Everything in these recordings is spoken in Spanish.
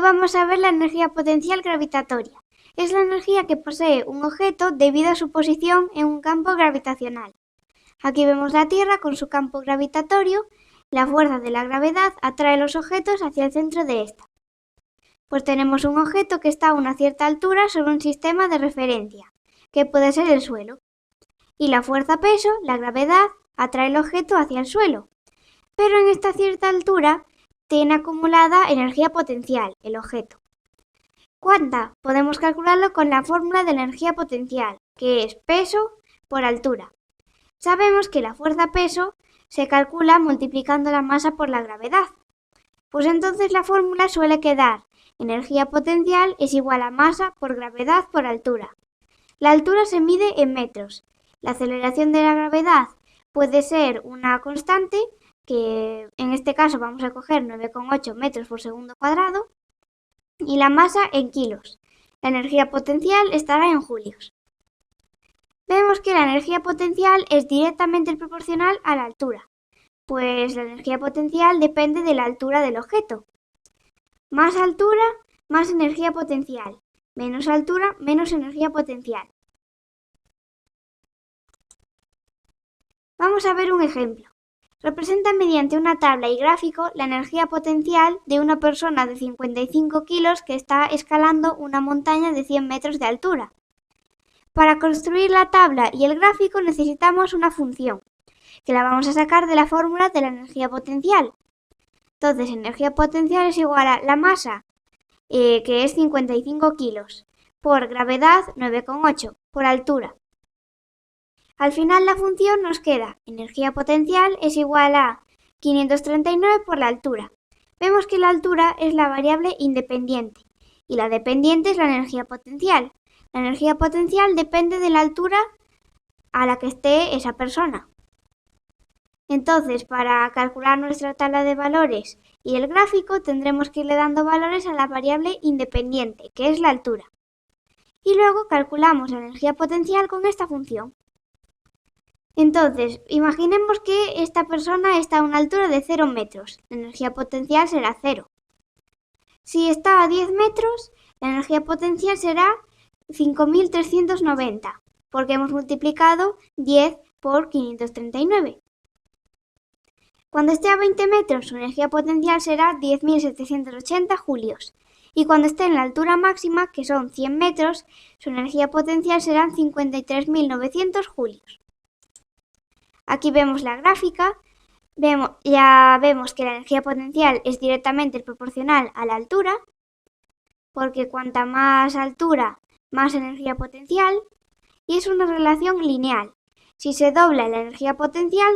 vamos a ver la energía potencial gravitatoria. Es la energía que posee un objeto debido a su posición en un campo gravitacional. Aquí vemos la Tierra con su campo gravitatorio. La fuerza de la gravedad atrae los objetos hacia el centro de esta. Pues tenemos un objeto que está a una cierta altura sobre un sistema de referencia, que puede ser el suelo. Y la fuerza-peso, la gravedad, atrae el objeto hacia el suelo. Pero en esta cierta altura tiene acumulada energía potencial, el objeto. ¿Cuánta? Podemos calcularlo con la fórmula de la energía potencial, que es peso por altura. Sabemos que la fuerza-peso se calcula multiplicando la masa por la gravedad. Pues entonces la fórmula suele quedar: energía potencial es igual a masa por gravedad por altura. La altura se mide en metros. La aceleración de la gravedad puede ser una constante, que en este caso vamos a coger 9,8 metros por segundo cuadrado, y la masa en kilos. La energía potencial estará en julios. Vemos que la energía potencial es directamente proporcional a la altura, pues la energía potencial depende de la altura del objeto. Más altura, más energía potencial. Menos altura, menos energía potencial. Vamos a ver un ejemplo. Representa mediante una tabla y gráfico la energía potencial de una persona de 55 kilos que está escalando una montaña de 100 metros de altura. Para construir la tabla y el gráfico necesitamos una función, que la vamos a sacar de la fórmula de la energía potencial. Entonces, energía potencial es igual a la masa, que es 55 kilos, por gravedad 9,8, por altura. Al final la función nos queda: energía potencial es igual a 539 por la altura. Vemos que la altura es la variable independiente y la dependiente es la energía potencial. La energía potencial depende de la altura a la que esté esa persona. Entonces, para calcular nuestra tabla de valores y el gráfico, tendremos que irle dando valores a la variable independiente, que es la altura. Y luego calculamos la energía potencial con esta función. Entonces, imaginemos que esta persona está a una altura de 0 metros. La energía potencial será 0. Si está a 10 metros, la energía potencial será 5.390, porque hemos multiplicado 10 por 539. Cuando esté a 20 metros, su energía potencial será 10.780 julios. Y cuando esté en la altura máxima, que son 100 metros, su energía potencial serán 53.900 julios. Aquí vemos la gráfica. Ya vemos que la energía potencial es directamente proporcional a la altura, porque cuanta más altura, más energía potencial, y es una relación lineal. Si se dobla la energía potencial,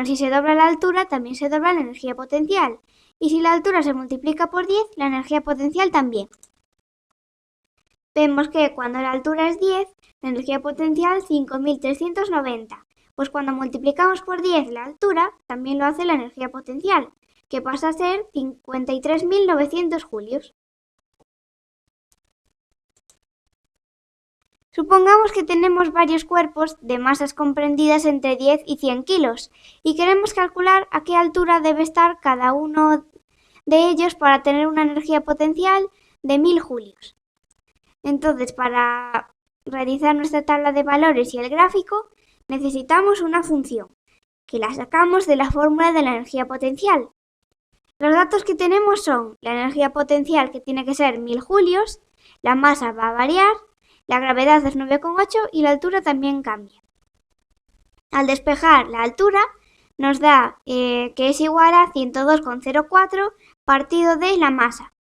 si se dobla la altura, también se dobla la energía potencial. Y si la altura se multiplica por 10, la energía potencial también. Vemos que cuando la altura es 10, la energía potencial 5.390. Pues cuando multiplicamos por 10 la altura, también lo hace la energía potencial, que pasa a ser 53.900 julios. Supongamos que tenemos varios cuerpos de masas comprendidas entre 10 y 100 kilos y queremos calcular a qué altura debe estar cada uno de ellos para tener una energía potencial de 1000 julios. Entonces, para realizar nuestra tabla de valores y el gráfico, necesitamos una función, que la sacamos de la fórmula de la energía potencial. Los datos que tenemos son la energía potencial, que tiene que ser 1000 julios, la masa va a variar, la gravedad es 9,8 y la altura también cambia. Al despejar la altura nos da que es igual a 102,04 partido de la masa.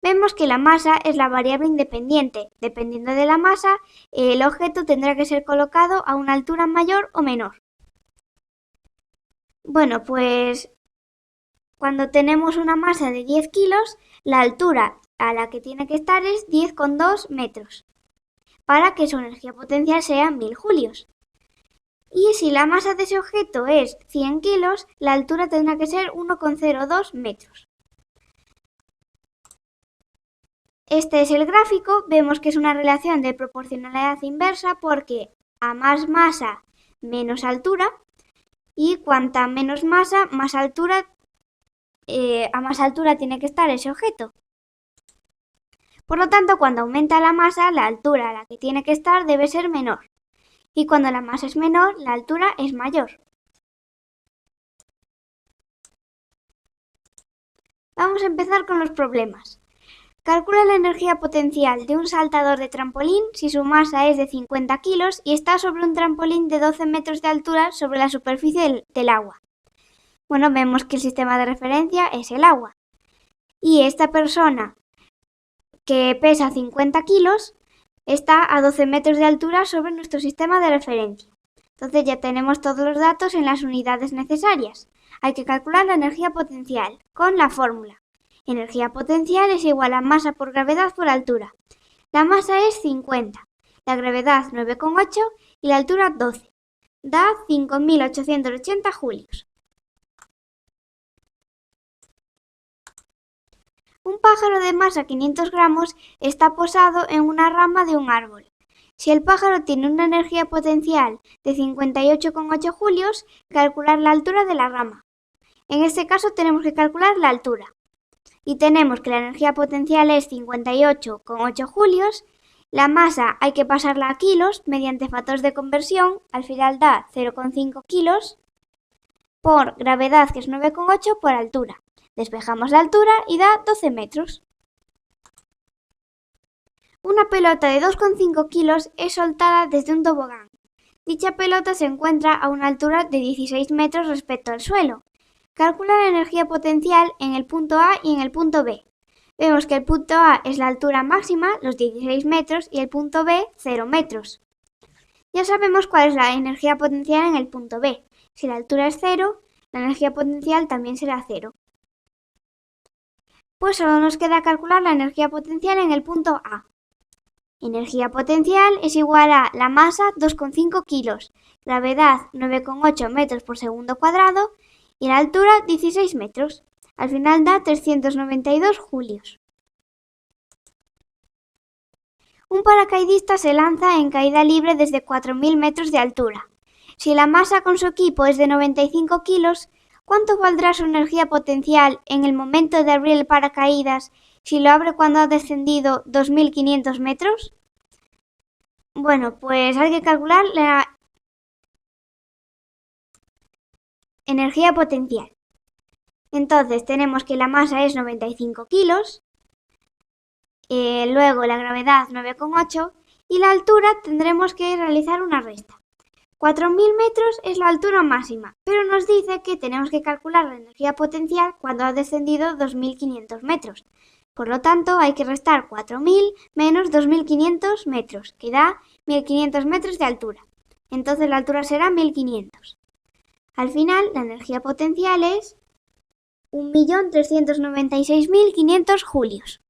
Vemos que la masa es la variable independiente. Dependiendo de la masa, el objeto tendrá que ser colocado a una altura mayor o menor. Bueno, pues cuando tenemos una masa de 10 kilos, la altura a la que tiene que estar es 10,2 metros, para que su energía potencial sea 1000 julios. Y si la masa de ese objeto es 100 kilos, la altura tendrá que ser 1,02 metros. Este es el gráfico. Vemos que es una relación de proporcionalidad inversa porque a más masa, menos altura, y cuanta menos masa, más altura, a más altura tiene que estar ese objeto. Por lo tanto, cuando aumenta la masa, la altura a la que tiene que estar debe ser menor. Y cuando la masa es menor, la altura es mayor. Vamos a empezar con los problemas. Calcula la energía potencial de un saltador de trampolín si su masa es de 50 kilos y está sobre un trampolín de 12 metros de altura sobre la superficie del agua. Bueno, vemos que el sistema de referencia es el agua. Y esta persona que pesa 50 kilos está a 12 metros de altura sobre nuestro sistema de referencia. Entonces ya tenemos todos los datos en las unidades necesarias. Hay que calcular la energía potencial con la fórmula. Energía potencial es igual a masa por gravedad por altura. La masa es 50, la gravedad 9,8 y la altura 12. Da 5.880 julios. Un pájaro de masa 500 gramos está posado en una rama de un árbol. Si el pájaro tiene una energía potencial de 58,8 julios, calcular la altura de la rama. En este caso tenemos que calcular la altura. Y tenemos que la energía potencial es 58,8 julios, la masa hay que pasarla a kilos mediante factores de conversión, al final da 0,5 kilos, por gravedad que es 9,8 por altura. Despejamos la altura y da 12 metros. Una pelota de 2,5 kilos es soltada desde un tobogán. Dicha pelota se encuentra a una altura de 16 metros respecto al suelo. Calcula la energía potencial en el punto A y en el punto B. Vemos que el punto A es la altura máxima, los 16 metros, y el punto B, 0 metros. Ya sabemos cuál es la energía potencial en el punto B. Si la altura es 0, la energía potencial también será 0. Pues solo nos queda calcular la energía potencial en el punto A. Energía potencial es igual a la masa 2,5 kilos, gravedad 9,8 metros por segundo cuadrado, y la altura 16 metros. Al final da 392 julios. Un paracaidista se lanza en caída libre desde 4.000 metros de altura. Si la masa con su equipo es de 95 kilos, ¿cuánto valdrá su energía potencial en el momento de abrir el paracaídas si lo abre cuando ha descendido 2.500 metros? Bueno, pues hay que calcular la energía potencial. Entonces tenemos que la masa es 95 kilos, luego la gravedad 9,8 y la altura tendremos que realizar una resta. 4.000 metros es la altura máxima, pero nos dice que tenemos que calcular la energía potencial cuando ha descendido 2.500 metros. Por lo tanto, hay que restar 4.000 menos 2.500 metros, que da 1.500 metros de altura. Entonces la altura será 1.500. Al final, la energía potencial es 1.396.500 julios.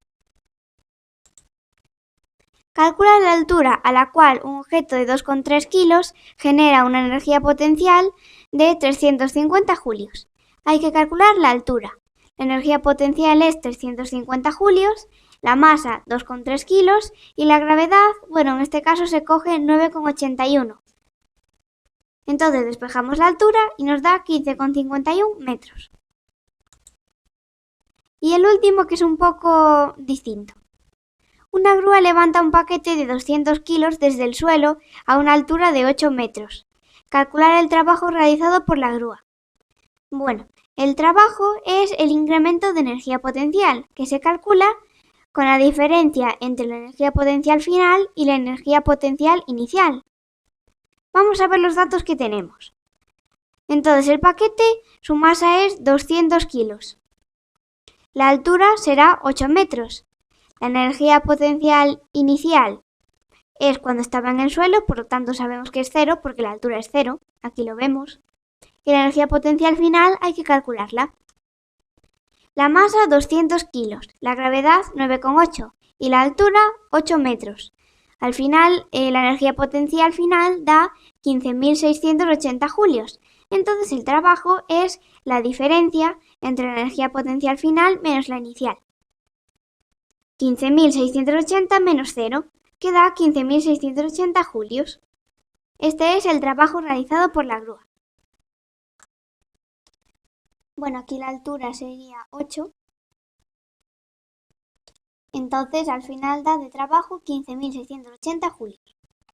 Calcula la altura a la cual un objeto de 2,3 kilos genera una energía potencial de 350 julios. Hay que calcular la altura. La energía potencial es 350 julios, la masa 2,3 kilos y la gravedad, bueno, en este caso se coge 9,81. Entonces despejamos la altura y nos da 15,51 metros. Y el último, que es un poco distinto. Una grúa levanta un paquete de 200 kilos desde el suelo a una altura de 8 metros. Calcular el trabajo realizado por la grúa. Bueno, el trabajo es el incremento de energía potencial, que se calcula con la diferencia entre la energía potencial final y la energía potencial inicial. Vamos a ver los datos que tenemos. Entonces el paquete, su masa es 200 kilos. La altura será 8 metros. La energía potencial inicial es cuando estaba en el suelo, por lo tanto sabemos que es 0 porque la altura es 0, aquí lo vemos. Y la energía potencial final hay que calcularla. La masa 200 kilos, la gravedad 9,8 y la altura 8 metros. Al final, la energía potencial final da 15.680 julios. Entonces el trabajo es la diferencia entre la energía potencial final menos la inicial. 15.680 menos 0, que da 15.680 julios. Este es el trabajo realizado por la grúa. Bueno, aquí la altura sería 8. Entonces al final da de trabajo 15.680 julios.